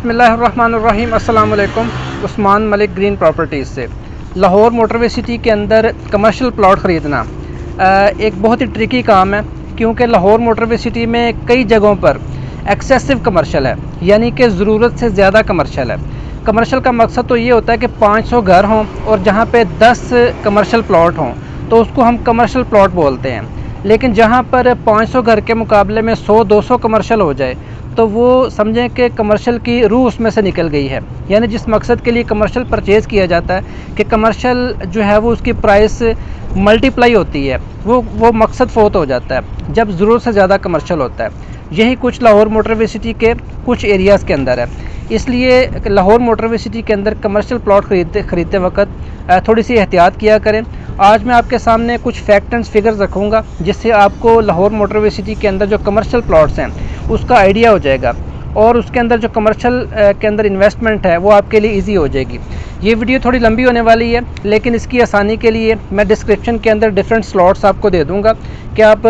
बिस्मिल्लाहिर्रहमानिर्रहीम। अस्सलाम वालेकुम। उस्मान मलिक ग्रीन प्रॉपर्टीज़ से लाहौर मोटरवे सिटी के अंदर कमर्शियल प्लॉट ख़रीदना एक बहुत ही ट्रिकी काम है, क्योंकि लाहौर मोटरवे सिटी में कई जगहों पर एक्सेसिव कमर्शियल है, यानी कि ज़रूरत से ज़्यादा कमर्शियल है। कमर्शियल का मकसद तो ये होता है कि 500 घर हों और जहाँ पे 10 कमर्शियल प्लॉट हों तो उसको हम कमर्शियल प्लॉट बोलते हैं। लेकिन जहाँ पर 500 घर के मुकाबले में 100-200 कमर्शियल हो जाए तो वो समझें कि कमर्शियल की रूह उसमें से निकल गई है। यानी जिस मकसद के लिए कमर्शियल परचेज़ किया जाता है कि कमर्शियल जो है वो उसकी प्राइस मल्टीप्लाई होती है, वो मकसद फ़ौत हो जाता है जब ज़रूरत से ज़्यादा कमर्शियल होता है। यही कुछ लाहौर मोटरवे सिटी के कुछ एरियाज़ के अंदर है। इसलिए लाहौर मोटरवे सिटी के अंदर कमर्शियल प्लॉट ख़रीदते वक्त थोड़ी सी एहतियात किया करें। आज मैं आपके सामने कुछ फैक्ट एंड फिगर्स रखूँगा जिससे आपको लाहौर मोटरवे सिटी के अंदर जो कमर्शियल प्लॉट्स हैं उसका आइडिया हो जाएगा और उसके अंदर जो कमर्शियल के अंदर इन्वेस्टमेंट है वो आपके लिए इजी हो जाएगी। ये वीडियो थोड़ी लंबी होने वाली है, लेकिन इसकी आसानी के लिए मैं डिस्क्रिप्शन के अंदर डिफरेंट स्लॉट्स आपको दे दूंगा कि आप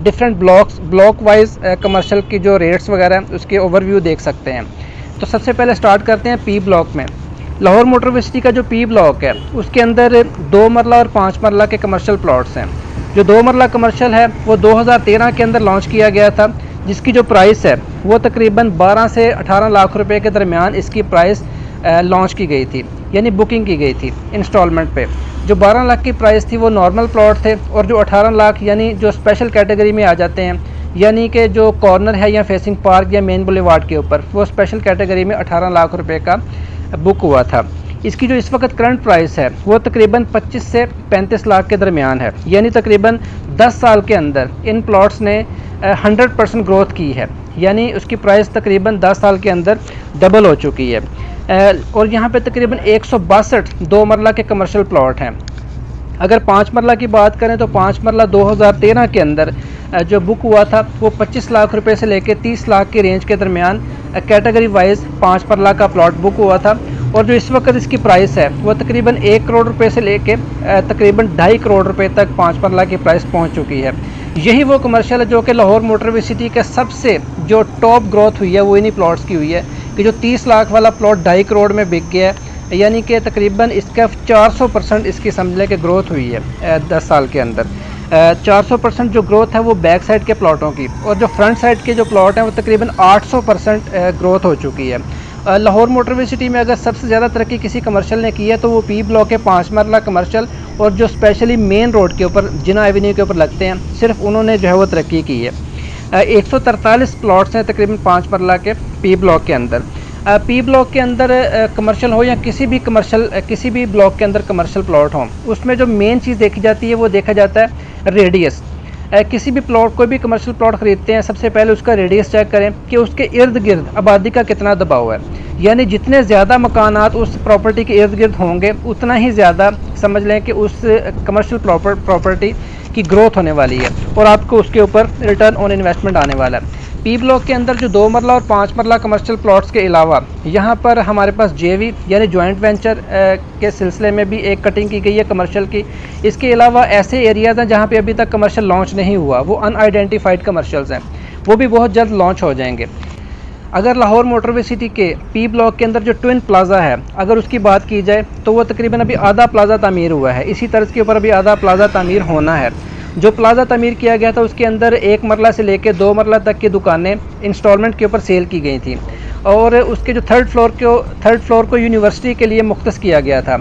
डिफरेंट ब्लॉक वाइज कमर्शियल की जो रेट्स वगैरह हैं उसके ओवरव्यू देख सकते हैं। तो सबसे पहले स्टार्ट करते हैं पी ब्लॉक में। लाहौर मोटरवे सिटी का जो पी ब्लॉक है उसके अंदर 2 मरला और 5 मरला के कमर्शियल प्लॉट्स हैं। जो 2 मरला कमर्शियल है वो 2013 के अंदर लॉन्च किया गया था, जिसकी जो प्राइस है वो तकरीबन 12 से 18 लाख रुपए के दरमियान इसकी प्राइस लॉन्च की गई थी, यानी बुकिंग की गई थी इंस्टॉलमेंट पे। जो 12 लाख की प्राइस थी वो नॉर्मल प्लॉट थे और जो 18 लाख यानी जो स्पेशल कैटेगरी में आ जाते हैं, यानी कि जो कॉर्नर है या फेसिंग पार्क या मेन बुलेवार्ड के ऊपर, वो स्पेशल कैटेगरी में 18 लाख रुपए का बुक हुआ था। इसकी जो इस वक्त करंट प्राइस है वो तकरीबन 25 से 35 लाख के दरमियान है, यानी तकरीबन 10 साल के अंदर इन प्लॉट्स ने 100% ग्रोथ की है, यानी उसकी प्राइस तकरीबन 10 साल के अंदर डबल हो चुकी है। और यहाँ पे तकरीबन 162 2 मरला के कमर्शियल प्लॉट हैं। अगर 5 मरला की बात करें तो 5 मरला 2013 के अंदर जो बुक हुआ था वो 25 लाख रुपए से लेकर 30 लाख की रेंज के दरमियान कैटेगरी वाइज 5 मरला का प्लॉट बुक हुआ था। और जो इस वक्त इसकी प्राइस है वो तकरीबन 1 करोड़ रुपए से लेके तकरीबन 2.5 करोड़ रुपए तक 5 मरला की प्राइस पहुंच चुकी है। यही वो कमर्शियल है जो कि लाहौर मोटरवे सिटी के सबसे जो टॉप ग्रोथ हुई है वो इन्हीं प्लॉट्स की हुई है कि जो 30 लाख वाला प्लॉट 2.5 करोड़ में बिक गया है, यानी कि तकरीबन इसका 400% इसकी समझ लें कि ग्रोथ हुई है 10 साल के अंदर। 400% जो ग्रोथ है वो बैक साइड के प्लॉटों की, और जो फ्रंट साइड के जो प्लॉट हैं वो तकरीबन 800% ग्रोथ हो चुकी है। लाहौर मोटरवे सिटी में अगर सबसे ज़्यादा तरक्की किसी कमर्शियल ने की है तो वो पी ब्लॉक के 5 मरला कमर्शियल और जो स्पेशली मेन रोड के ऊपर जिना एवेन्यू के ऊपर लगते हैं, सिर्फ उन्होंने जो है वो तरक्की की है। 143 प्लॉट्स हैं तकरीबन 5 मरला के पी ब्लॉक के अंदर। पी ब्लॉक के अंदर कमर्शियल हो या किसी भी ब्लॉक के अंदर कमर्शियल प्लॉट हो, उसमें जो मेन चीज़ देखी जाती है वो देखा जाता है रेडियस। किसी भी प्लॉट, कोई भी कमर्शियल प्लॉट ख़रीदते हैं सबसे पहले उसका रेडियस चेक करें कि उसके इर्द गिर्द आबादी का कितना दबाव है, यानी जितने ज़्यादा मकानात उस प्रॉपर्टी के इर्द गिर्द होंगे उतना ही ज़्यादा समझ लें कि उस कमर्शियल प्रॉपर्टी की ग्रोथ होने वाली है और आपको उसके ऊपर रिटर्न ऑन इन्वेस्टमेंट आने वाला है। पी ब्लॉक के अंदर जो 2 मरला और 5 मरला कमर्शियल प्लॉट्स के अलावा यहाँ पर हमारे पास जेवी यानी जॉइंट वेंचर के सिलसिले में भी एक कटिंग की गई है कमर्शियल की। इसके अलावा ऐसे एरियाज़ हैं जहाँ पे अभी तक कमर्शियल लॉन्च नहीं हुआ, वो अनआइडेंटिफाइड कमर्शियल्स हैं, वो भी बहुत जल्द लॉन्च हो जाएंगे। अगर लाहौर मोटरवे सिटी के पी ब्लॉक के अंदर जो ट्विन प्लाज़ा है अगर उसकी बात की जाए तो वो तकरीबन अभी आधा प्लाज़ा तामीर हुआ है, इसी तर्ज के ऊपर अभी आधा प्लाज़ा तामीर होना है। जो प्लाज़ा तामीर किया गया था उसके अंदर 1 मरला से लेकर 2 मरला तक की दुकानें इंस्टॉलमेंट के ऊपर सेल की गई थी और उसके जो थर्ड फ्लोर को यूनिवर्सिटी के लिए मुख्तस किया गया था।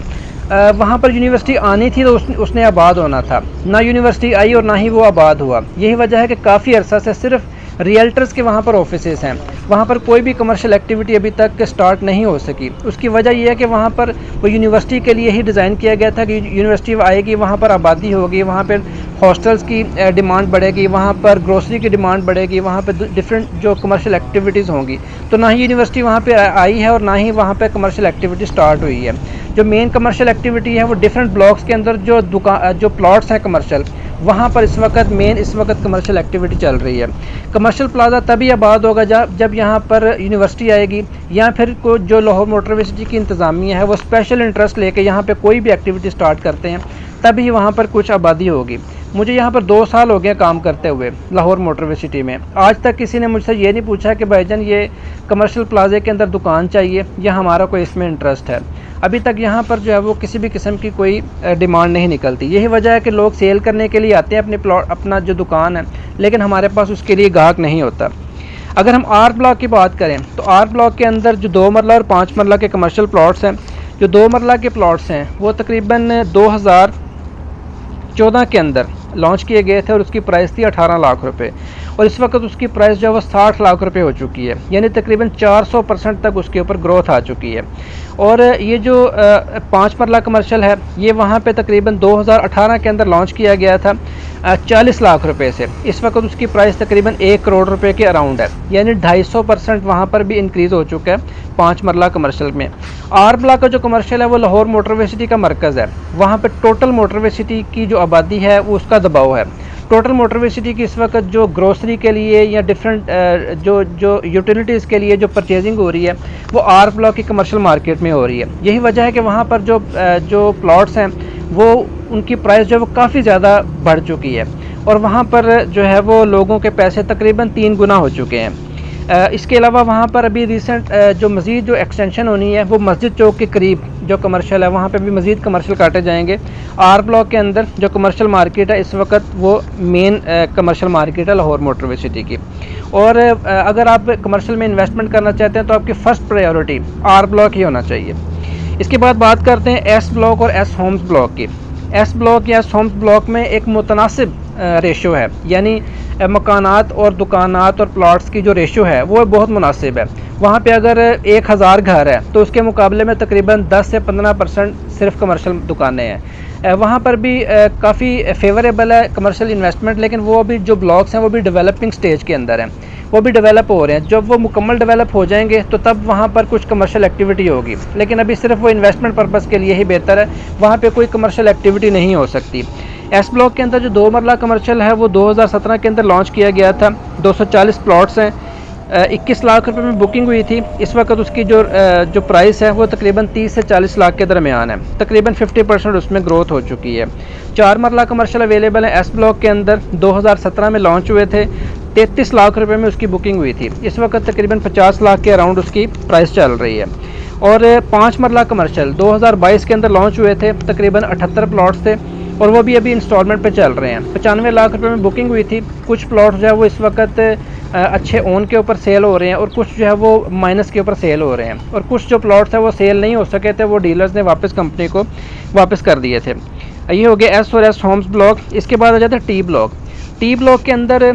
वहाँ पर यूनिवर्सिटी आनी थी तो उसने आबाद होना था, ना यूनिवर्सिटी आई और ना ही वो आबाद हुआ। यही वजह है कि काफ़ी अरसा से सिर्फ रियल्टर्स के वहाँ पर ऑफिसेस हैं, वहाँ पर कोई भी कमर्शियल एक्टिविटी अभी तक स्टार्ट नहीं हो सकी। उसकी वजह यह है कि वहाँ पर वो यूनिवर्सिटी के लिए ही डिज़ाइन किया गया था कि यूनिवर्सिटी आएगी, वहाँ पर आबादी होगी, वहाँ पर हॉस्टल्स की डिमांड बढ़ेगी, वहाँ पर ग्रोसरी की डिमांड बढ़ेगी, वहाँ पर डिफरेंट जो कमर्शियल एक्टिविटीज़ होंगी। तो ना ही यूनिवर्सिटी वहाँ पर आई है और ना ही वहाँ पर कमर्शियल एक्टिविटी स्टार्ट हुई है। जो मेन कमर्शियल एक्टिविटी है वो डिफरेंट ब्लॉक्स के अंदर जो प्लॉट्स हैं कमर्शियल, वहाँ पर इस वक्त कमर्शियल एक्टिविटी चल रही है। कमर्शियल प्लाज़ा तभी आबाद होगा जब यहाँ पर यूनिवर्सिटी आएगी या फिर जो लाहौर मोटरवे सिटी की इंतज़ामिया है वो स्पेशल इंटरेस्ट लेके यहाँ पे कोई भी एक्टिविटी स्टार्ट करते हैं, तभी वहाँ पर कुछ आबादी होगी। मुझे यहाँ पर 2 साल हो गए काम करते हुए लाहौर मोटरवे सिटी में। आज तक किसी ने मुझसे ये नहीं पूछा कि भाईजान ये कमर्शियल प्लाजे के अंदर दुकान चाहिए या हमारा कोई इसमें इंटरेस्ट है। अभी तक यहाँ पर जो है वो किसी भी किस्म की कोई डिमांड नहीं निकलती। यही वजह है कि लोग सेल करने के लिए आते हैं अपना जो दुकान है, लेकिन हमारे पास उसके लिए ग्राहक नहीं होता। अगर हम आर ब्लॉक की बात करें तो आर ब्लॉक के अंदर जो 2 मरला और 5 मरला के कमर्शियल प्लॉट्स हैं, जो 2 मरला के प्लॉट्स हैं वो तकरीबन 2014 के अंदर लॉन्च किए गए थे और उसकी प्राइस थी 18 लाख रुपए, और इस वक्त उसकी प्राइस जो है वो 60 लाख रुपए हो चुकी है, यानी तकरीबन 400% तक उसके ऊपर ग्रोथ आ चुकी है। और ये जो 5 मरला कमर्शियल है ये वहाँ पे तकरीबन 2018 के अंदर लॉन्च किया गया था 40 लाख रुपए से। इस वक्त उसकी प्राइस तकरीबन 1 करोड़ रुपए के अराउंड है, यानी 250% वहाँ पर भी इंक्रीज़ हो चुका है 5 मरला कमर्शियल में। आर ब्लॉक का जो कमर्शियल है वो लाहौर मोटरवे सिटी का मरकज़ है। वहाँ पे टोटल मोटरवे सिटी की जो आबादी है वो उसका दबाव है। टोटल मोटरवे सिटी की इस वक्त जो ग्रोसरी के लिए या डिफरेंट जो यूटिलिटीज़ के लिए जो परचेजिंग हो रही है वो आर ब्लॉक की कमर्शियल मार्केट में हो रही है। यही वजह है कि वहाँ पर जो प्लॉट्स हैं वो उनकी प्राइस जो है वो काफ़ी ज़्यादा बढ़ चुकी है, और वहाँ पर जो है वो लोगों के पैसे तकरीबन 3 गुना हो चुके हैं। इसके अलावा वहाँ पर अभी रिसेंट जो मज़ीद जो एक्सटेंशन होनी है वो मस्जिद चौक के करीब जो कमर्शियल है वहाँ पे भी मज़ीद कमर्शियल काटे जाएंगे। आर ब्लॉक के अंदर जो कमर्शियल मार्केट है इस वक्त वो मेन कमर्शियल मार्केट है लाहौर मोटरवे सिटी की। और अगर आप कमर्शियल में इन्वेस्टमेंट करना चाहते हैं तो आपकी फ़र्स्ट प्रायोरिटी आर ब्लॉक ही होना चाहिए। इसके बाद बात करते हैं एस ब्लॉक और एस होम्स ब्लॉक की। एस ब्लॉक या एस होम्स ब्लॉक में एक मुतनासिब रेशो है, यानी मकानात और दुकानात और प्लॉट्स की जो रेशो है वो बहुत मुनासिब है। वहाँ पे अगर 1000 घर है तो उसके मुकाबले में तकरीबन 10 से 15% सिर्फ कमर्शियल दुकानें हैं। वहाँ पर भी काफ़ी फेवरेबल है कमर्शियल इन्वेस्टमेंट, लेकिन वो अभी जो ब्लॉक्स हैं वो भी डेवलपिंग स्टेज के अंदर हैं, वो भी डेवलप हो रहे हैं। जब वो मुकम्मल डेवलप हो जाएंगे तो तब वहाँ पर कुछ कमर्शियल एक्टिविटी होगी, लेकिन अभी सिर्फ वो इन्वेस्टमेंट पर्पज़ के लिए ही बेहतर है, वहाँ पे कोई कमर्शियल एक्टिविटी नहीं हो सकती। एस ब्लॉक के अंदर जो 2 मरला कमर्शियल है वो 2017 के अंदर लॉन्च किया गया था। 240 प्लॉट्स हैं, 21 लाख रुपए में बुकिंग हुई थी। इस वक्त उसकी जो प्राइस है वो तकरीबन 30 से 40 लाख के दरमियान है, तकरीबन 50% उसमें ग्रोथ हो चुकी है। 4 मरला कमर्शियल अवेलेबल है एस ब्लॉक के अंदर, 2017 में लॉन्च हुए थे। 33 लाख रुपए में उसकी बुकिंग हुई थी। इस वक्त तकरीबन 50 लाख के अराउंड उसकी प्राइस चल रही है। और 5 मरला कमर्शियल 2022 के अंदर लॉन्च हुए थे, तकरीबन 78 प्लॉट्स थे और वो भी अभी इंस्टॉलमेंट पे चल रहे हैं। 95 लाख रुपए में बुकिंग हुई थी। कुछ प्लॉट जो है वो इस वक्त अच्छे ओन के ऊपर सेल हो रहे हैं और कुछ जो है वो माइनस के ऊपर सेल हो रहे हैं, और कुछ जो प्लॉट्स हैं वो सेल नहीं हो सके थे, वो डीलर्स ने वापस कंपनी को वापस कर दिए थे। ये हो गया एस और एस होम्स ब्लॉक। इसके बाद आ जाता है टी ब्लॉक। टी ब्लॉक के अंदर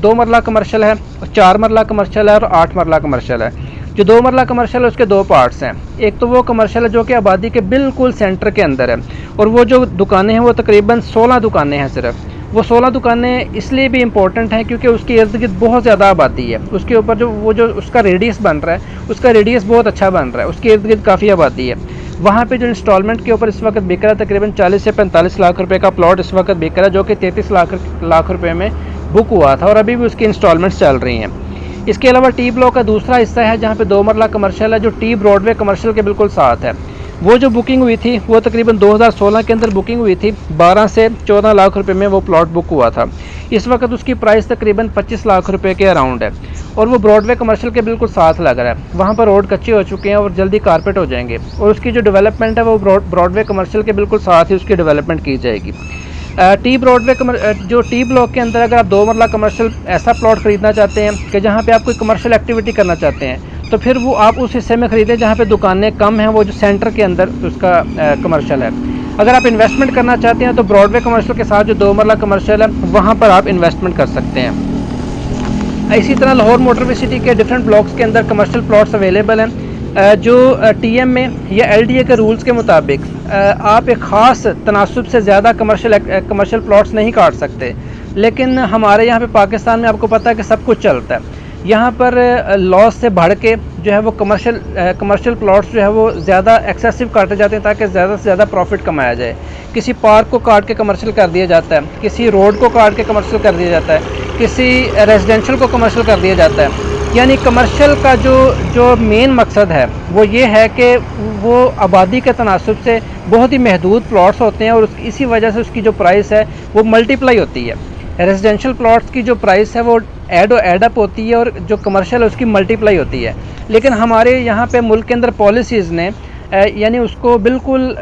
2 मरला कमर्शियल है, 4 मरला कमर्शियल है और 8 मरला कमर्शियल है। जो 2 मरला कमर्शियल है उसके 2 पार्ट्स हैं। एक तो वो कमर्शियल है जो कि आबादी के बिल्कुल सेंटर के अंदर है, और वो जो दुकानें हैं वो तकरीबन 16 दुकानें हैं सिर्फ। वो 16 दुकानें इसलिए भी इम्पोर्टेंट हैं क्योंकि उसके इर्द गिर्द बहुत ज़्यादा आबादी है। उसके ऊपर जो उसका रेडियस बन रहा है, उसका रेडियस बहुत अच्छा बन रहा है, उसके इर्द गिर्द काफ़ी आबादी है। वहाँ पे जो इंस्टॉलमेंट के ऊपर इस वक्त बिक रहा है तकरीबन 40 से 45 लाख रुपए का प्लॉट इस वक्त बिक रहा है, जो कि 33 लाख रुपए में बुक हुआ था और अभी भी उसकी इंस्टॉलमेंट्स चल रही हैं। इसके अलावा टी ब्लॉक का दूसरा हिस्सा है जहाँ पे 2 मरला कमर्शियल है, जो टी ब्रॉडवे कमर्शियल के बिल्कुल साथ है। वो जो बुकिंग हुई थी वो तकरीबन 2016 के अंदर बुकिंग हुई थी। 12 से 14 लाख रुपए में वो प्लॉट बुक हुआ था। इस वक्त उसकी प्राइस तकरीबन 25 लाख रुपए के अराउंड है, और वो ब्रॉडवे कमर्शियल के बिल्कुल साथ लग रहा है। वहाँ पर रोड कच्चे हो चुके हैं और जल्दी कारपेट हो जाएंगे, और उसकी जो डेवलपमेंट है वो ब्रॉडवे कमर्शियल के बिल्कुल साथ ही उसकी डेवलपमेंट की जाएगी। टी ब्लॉक के अंदर अगर आप 2 मरला कमर्शियल ऐसा प्लॉट ख़रीदना चाहते हैं कि जहाँ पे आप कोई कमर्शियल एक्टिविटी करना चाहते हैं, तो फिर वो आप उस हिस्से में ख़रीदें जहाँ पे दुकानें कम हैं, वो जो सेंटर के अंदर उसका कमर्शियल है। अगर आप इन्वेस्टमेंट करना चाहते हैं तो ब्रॉडवे कमर्शियल के साथ जो 2 मरला कमर्शियल है वहाँ पर आप इन्वेस्टमेंट कर सकते हैं। इसी तरह लाहौर मोटरवे सिटी के डिफरेंट ब्लॉक्स के अंदर कमर्शियल प्लॉट्स अवेलेबल हैं। जो टीएम में या एलडीए के रूल्स के मुताबिक आप एक ख़ास तनासुब से ज़्यादा कमर्शियल प्लॉट्स नहीं काट सकते, लेकिन हमारे यहाँ पे पाकिस्तान में आपको पता है कि सब कुछ चलता है। यहाँ पर लॉस से बढ़ के जो है वो कमर्शियल प्लॉट्स जो है वो ज़्यादा एक्सेसिव काटे जाते हैं ताकि ज़्यादा से ज़्यादा प्रॉफिट कमाया जाए। किसी पार्क को काट के कमर्शियल कर दिया जाता है, किसी रोड को काट के कमर्शियल कर दिया जाता है, किसी रेजिडेंशियल को कमर्शियल कर दिया जाता है। यानी कमर्शियल का जो मेन मकसद है वो ये है कि वो आबादी के तनासुब से बहुत ही महदूद प्लॉट्स होते हैं और इसी वजह से उसकी जो प्राइस है वो मल्टीप्लाई होती है। रेजिडेंशियल प्लॉट्स की जो प्राइस है वो एड अप होती है और जो कमर्शियल है उसकी मल्टीप्लाई होती है। लेकिन हमारे यहाँ पे मुल्क के अंदर पॉलिसीज़ ने यानी उसको बिल्कुल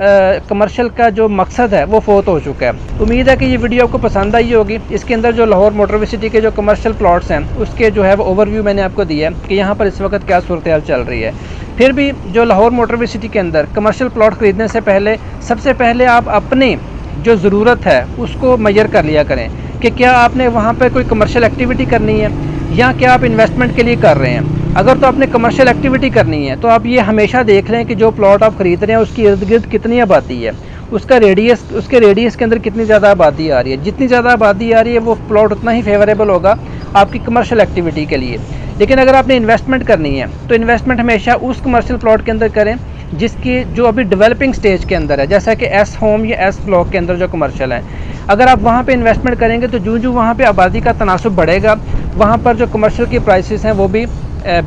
कमर्शियल का जो मकसद है वो फोत हो चुका है। उम्मीद है कि ये वीडियो आपको पसंद आई होगी। इसके अंदर जो लाहौर मोटरवे सिटी के जो कमर्शियल प्लॉट्स हैं उसके जो है वो ओवरव्यू मैंने आपको दिया है कि यहाँ पर इस वक्त क्या सूरत हाल चल रही है। फिर भी जो लाहौर मोटरवे सिटी के अंदर कमर्शियल प्लॉट ख़रीदने से पहले सबसे पहले आप अपनी जो ज़रूरत है उसको मेजर कर लिया करें कि क्या आपने वहाँ पर कोई कमर्शियल एक्टिविटी करनी है या क्या आप इन्वेस्टमेंट के लिए कर रहे हैं। अगर तो आपने कमर्शियल एक्टिविटी करनी है तो आप ये हमेशा देख लें कि जो प्लॉट आप ख़रीद रहे हैं उसकी इर्द गिर्द कितनी आबादी है, उसका रेडियस, उसके रेडियस के अंदर कितनी ज़्यादा आबादी आ रही है। जितनी ज़्यादा आबादी आ रही है वो प्लॉट उतना ही फेवरेबल होगा आपकी कमर्शियल एक्टिविटी के लिए। लेकिन अगर आपने इन्वेस्टमेंट करनी है तो इन्वेस्टमेंट हमेशा उस कमर्शियल प्लॉट के अंदर करें जिसकी जो अभी डेवलपिंग स्टेज के अंदर है, जैसा कि एस होम या एस ब्लॉक के अंदर जो कमर्शियल है। अगर आप वहाँ पे इन्वेस्टमेंट करेंगे तो जो वहाँ पे आबादी का तनासुब बढ़ेगा वहाँ पर जो कमर्शियल की प्राइसेस हैं वो भी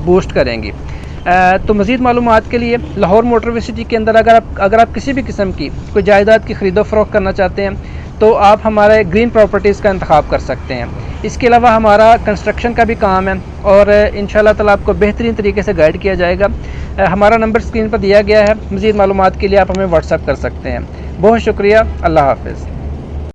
बूस्ट करेंगी। तो मज़ीद मालूमात के लिए लाहौर मोटरवे सिटी के अंदर अगर आप किसी भी किस्म की कोई जायदाद की ख़रीदो फ़रोख्त करना चाहते हैं तो आप हमारे ग्रीन प्रॉपर्टीज़ का इंतखाब कर सकते हैं। इसके अलावा हमारा कंस्ट्रक्शन का भी काम है और इंशाल्लाह ताला आपको बेहतरीन तरीके से गाइड किया जाएगा। हमारा नंबर स्क्रीन पर दिया गया है। मज़ीद मालूमात के लिए आप हमें व्हाट्सएप कर सकते हैं। बहुत शुक्रिया। अल्लाह हाफ़िज़।